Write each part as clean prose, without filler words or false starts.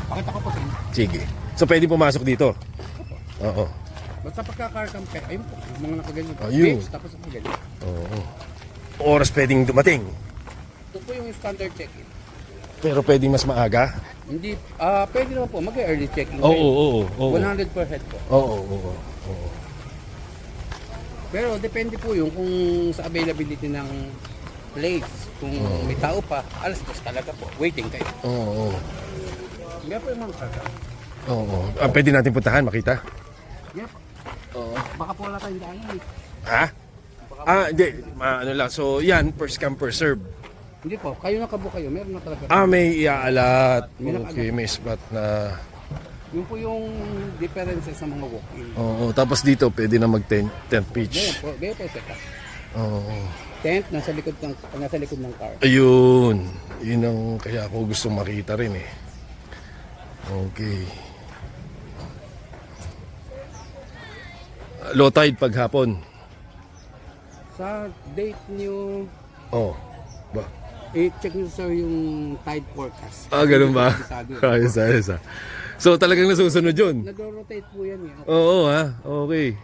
Pakita ko po sa inyo. Sige. So pwede pumasok dito? Oo. Basta pagka-car cam kayo, ayun po, yung mga nakaganyan. Ayun. Base, tapos nakaganyan. Oo. Oras pwedeng dumating. Ito po yung standard check-in. Pero pwedeng mas maaga? Hindi, pwede naman po, mag-early check-in Oo, kayo. oo, oo. 100 per head po. Oo, oo, oo. Pero depende po yung kung sa availability ng place. Kung may tao pa, alas 2 talaga po. Waiting kayo. Oo, oo. Hindi po yung mga kaka. Oo. Pwede natin puntahan, makita? Yeah po. Oo. Baka po wala tayong daanan eh. Ha? Hindi. Ano lang. So, yan, first come, first serve. Hindi po, kayo nakabook kayo, meron na talaga. May iaalat. May Okay, may spot na. Yun po yung differences sa mga walk-in. Oo, tapos dito, pwede na mag-tent pitch. Gaya po setup. Oo. Tent, nasa likod ng car. Ayun. Yun ang kaya ako gusto makita rin eh. Okay. Low tide paghapon. Sa date nyo, Oh. Ba? check nyo sir yung tide forecast. Ganun ba? Kabisado. Ayos, ayos. So talagang nasusunod yun? Nag-rotate po yan eh. Oo, ha? Okay.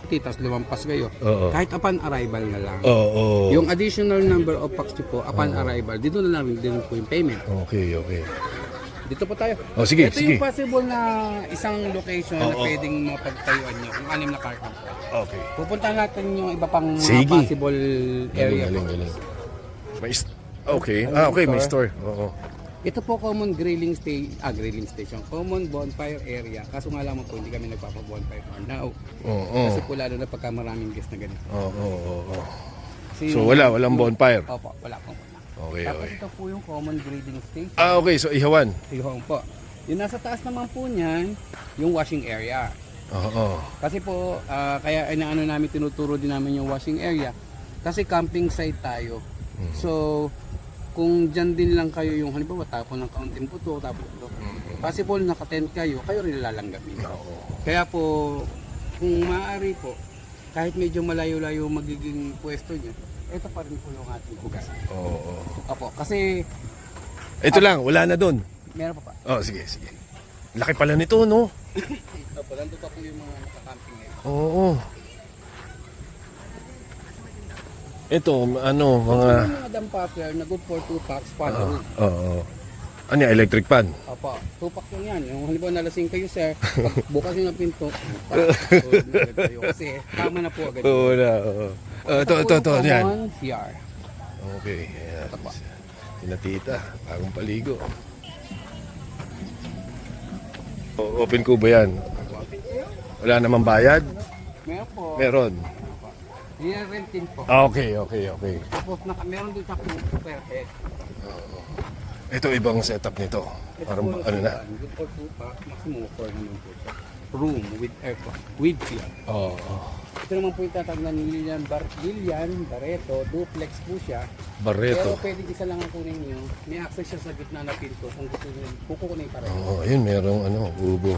Tapos lumampas kayo. Oo. Kahit upon arrival na lang. Oo. Yung additional number of packs nyo po upon arrival, dito na lang din po yung payment. Okay, okay. Dito po tayo. Oh, sige, Ito sige. yung possible na isang location na Oo. pwedeng mapagtayuan nyo kung anim na car camp po. Okay. Pupuntahan natin yung iba pang mga Sige. possible area Galing, po. galing. Okay. Okay, may store. Oo. Ito po common grilling station, common bonfire area. Kaso nga lang po hindi kami nagpapa-bonfire for now. Oo. Kasi po lalo na pagka maraming guest na ganito. Oo. Kasi So walang bonfire. Opo, wala po. Okay, Tapos okay. ito po yung common grilling station. Okay, so ihawan. Yung po. Yung nasa taas naman po niyan, yung washing area. Oo. Kasi po, kaya inaano namin, tinuturo din namin yung washing area. Kasi camping site tayo. So, kung dyan din lang kayo yung halimbawa tapon ng kaunting puto, tapos ito, possible naka-tent kayo, kayo rin lalanggapin. Kaya po, kung maaari po, kahit medyo malayo-layo magiging pwesto niya, ito pa rin po yung ating hugas. Oo. Opo, kasi Ito lang, wala na doon. meron pa pa. Oh, sige. Laki pala nito, no? Opo, nandun pa po yung mga naka-camping ngayon. Oo. Ito, ano, mga... Yung mga dampapper na good for 2 packs, follow. Oo. Ano yan, electric pan? Opo, 2 packs lang yan. Yung halimbawa nalasing kayo sir, pag bukas yung pinto, tayo. Kasi tama na po agad. Oo na, oo. Ito, ano yan? Common CR. Okay, ayan. Ito po. Tinatita, bagong paligo. Open ko ba yan? Wala namang bayad? Meron po. Meron. Rentin po. Okay. Tapos meron din sa per head. Ito ibang setup nito. Parang po, ano na? Good for 2 packs, maximum 4 naman po siya. Room with aircon, with CR. Oo. Ito naman po yung tatagnan ni Lilian Barreto, duplex po siya. Pero Barreto. pwede isa lang ang kunin nyo. May access siya sa gitna na pinto kung gusto nyo. Kukunin pa rin. Oo, yun, merong ano, ubo.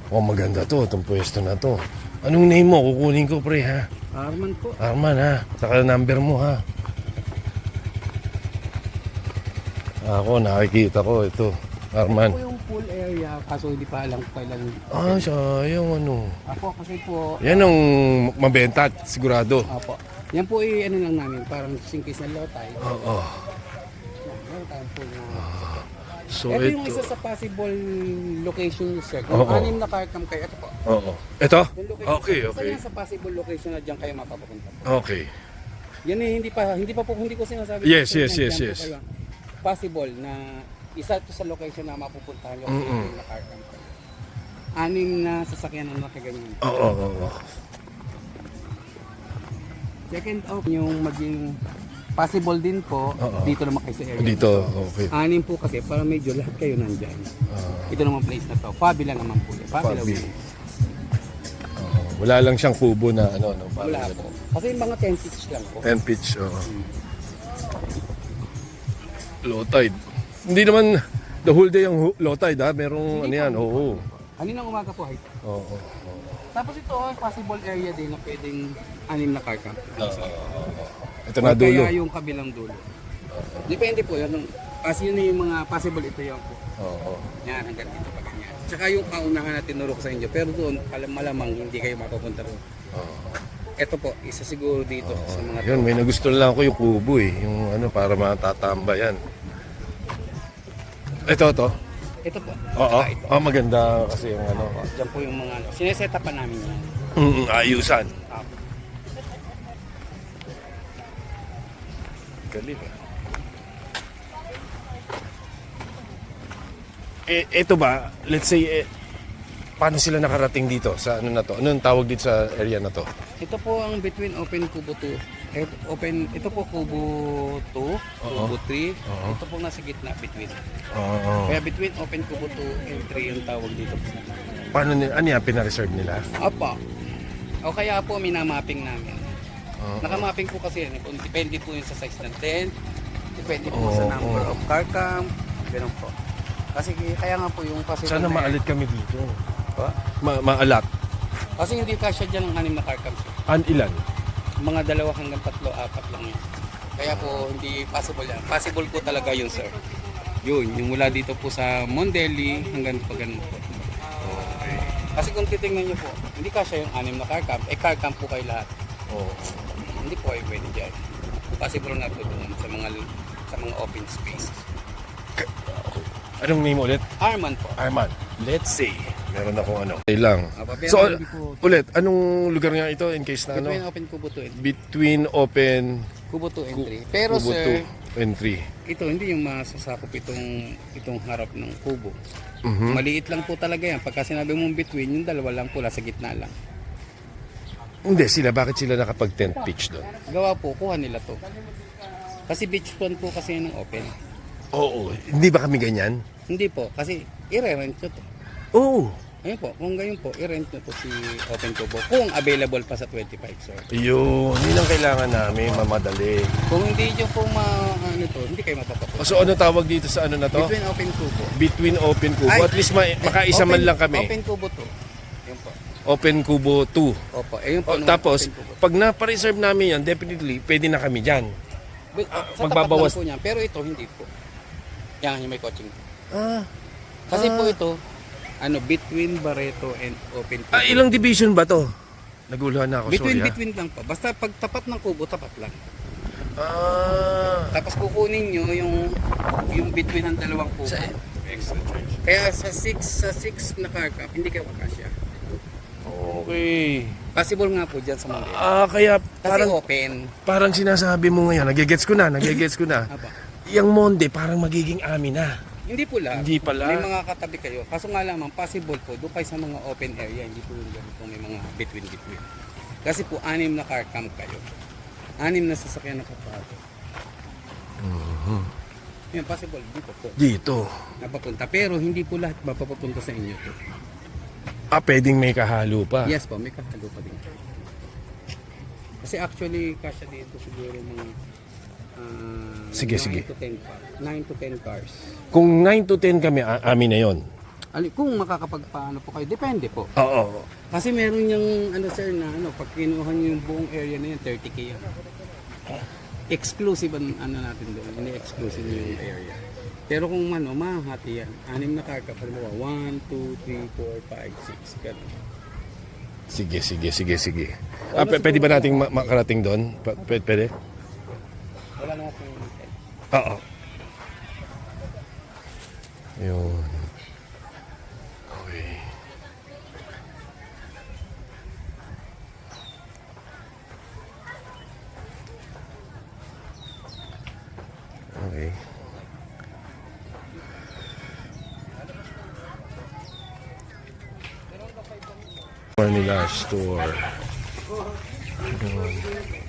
Oh, maganda to, itong pwesto na to. Anong name mo? Kukunin ko, pre, ha? Arman po. Arman, ha? Saka number mo, ha? Ako, nakikita ko ito. Arman. Ito po yung pool area, kaso hindi pa alam kailan. Sayang, ano. Ako kasi po, Yan ang mabenta, sigurado. apo. Yan po ano lang namin, parang just in case na low tide. Oo. Meron tayong pool na. So, ito yung ito. isa sa possible location sir. Kung Oo. anim na car cam kayo, ito po. Oo. Ito? Yung location, Okay. Isa yan sa possible location na dyan kayo mapapapunta. Okay. Yan eh, hindi ko sinasabi. Yes. Dyan po kayo. Possible na isa to sa location na mapupuntahan nyo kung anim na car cam kayo. Anim na sasakyan na nakaganyan. Oo. Second off, yung maging possible din po, Oo. dito naman kayo sa area. Dito, okay. Anim po kasi para medyo lahat kayo nandyan. Ito naman place na to. Fabila naman po. Fabila. Fabi. Wala lang siyang kubo na ano. Wala po. Kasi mga 10 pitch lang po. 10 pitch, oo. Low tide. Hindi naman the whole day yung low tide, ha? Merong ano yan, oo. Halinang umaga po height. Oo. Tapos ito, possible area din na pwedeng 6 na car camp. Ito na O dulo. kaya yung kabilang dulo. Depende po yan. Kasi yun na yung mga possible ito yung po. Oo. Yan, hanggang dito pa ganyan. Tsaka yung kaunahan na tinurok sa inyo. Pero doon, malamang hindi kayo mapapunta roon. Ito po, isa siguro dito sa mga Yun, may nagustuhan lang ako yung kubo eh. Yung ano, para matatambayan. Ito to. Ito po. Oo. Ito. Maganda kasi yung ano. Diyan po yung mga sineseta pa namin yan. Ayusan. Ah, Galing ah. Ito ba, let's say, paano sila nakarating dito sa ano na to? Anong tawag dito sa area na to? Ito po ang between open kubo 2. Ito po kubo 2, kubo 3. Ito po nasa gitna between. Oo. Kaya between open kubo 2 and 3 yung tawag dito. Paano nila, ano yan, pinareserve nila? Opo. O kaya po minamapping namin. Nakamapping po kasi yan. Depende po yun sa size ng tent. Depende po sa number of car camp. Ganun po. Kasi kaya nga po yung possible Sana na- maalit kami dito. Po? Maalat. Kasi hindi kasya dyan ng 6 na car camps. Ilan? Mga 2 hanggang 3, 4 lang yun. Kaya po hindi possible yan. Possible po talaga yun, sir. Yun, yung mula dito po sa Mondelli hanggang pa ganun po. Kasi kung titingnan nyo po, hindi kasya yung 6 na car camp. Car camp po kayo lahat. Oo. Hindi po kayo pwede dyan. Possible nga po doon sa mga open spaces. Anong name ulit? Arman po. Arman. Let's see. Meron akong ano. Okay lang. Pero So, hindi po- ulit, anong lugar nga ito in case na ano? Between open kubo 2 and Between open kubo 2 and 3. Pero kubo sir, 2 and 3. ito hindi yung masasakop itong harap ng kubo. Mhm. Maliit lang po talaga yan. Pagka sinabi mong between, yung dalawa lang po, sa gitna lang. Hindi sila, bakit sila nakapag-tent pitch doon? Gawa po, kuha nila to. Kasi beach front po kasi yun ng open. Oo, hindi ba kami ganyan? Hindi po, kasi i-rent nyo to. Oo. Ayun po, kung gayon po, i-rent nyo to si Open Kubo. Kung available pa sa 25, sir. Yun, yun ang kailangan namin, mamadali. Kung hindi nyo po hindi kayo mapapapunta. So ano tawag dito sa ano na to? Between Open Kubo. Between open kubo. At least makaisa man lang kami. Open Kubo to. Yun po. Open kubo 2. Opo, ayun po. Tapos, Open Kubo. pag na-reserve namin yan, definitely, pwede na kami dyan. Sa magbabawas- tapat lang po niya, pero ito hindi po. Yan, yung may coaching. Ah, Kasi po ito, between Barreto and Open Kubo. ilang division ba to? Naguluhan na ako, sorry. Between lang po. Basta pag tapat ng kubo, tapat lang. Ah. Tapos kukunin nyo yung between ng dalawang kubo. Extra charge. Kaya sa 6 na car cap, hindi kayo kakasya. Okay. Possible nga po dyan sa mga Kaya Kasi parang, open. parang sinasabi mo ngayon, nagigets ko na. Aba. Yung Monde, parang magiging amin na. Hindi pula. Hindi pala. May mga katabi kayo. Kaso nga lamang, possible po, doon kayo sa mga open area, hindi po yung ganito may mga between. Kasi po, 6 na car camp kayo. 6 na sasakyan na kapatid. Yan, possible, dito po. Dito. Napapunta. Pero hindi po lahat mapapunta sa inyo to. Pwedeng may kahalo pa. Yes po, may kahalo pa din. Kasi actually, kasya dito siguro mga Sige, 9 sige. to 10 cars. 9 to 10 cars. Kung 9 to 10 kami, amin na yon. Kung makakapagpaano po kayo, depende po. Oo. Kasi meron yung sir na pag kinuha niyo yung buong area na yun, 30K yan. Exclusive natin doon, hindi exclusive yung area. Pero kung mahati yan, 6 na car cap, halimbawa 1, 2, 3, 4, 5, 6, ganun. Sige. Pwede ba nating makarating doon? Pwede? Wala na po yung Oo. Yun. Okay. Okay. Manila store. Yun.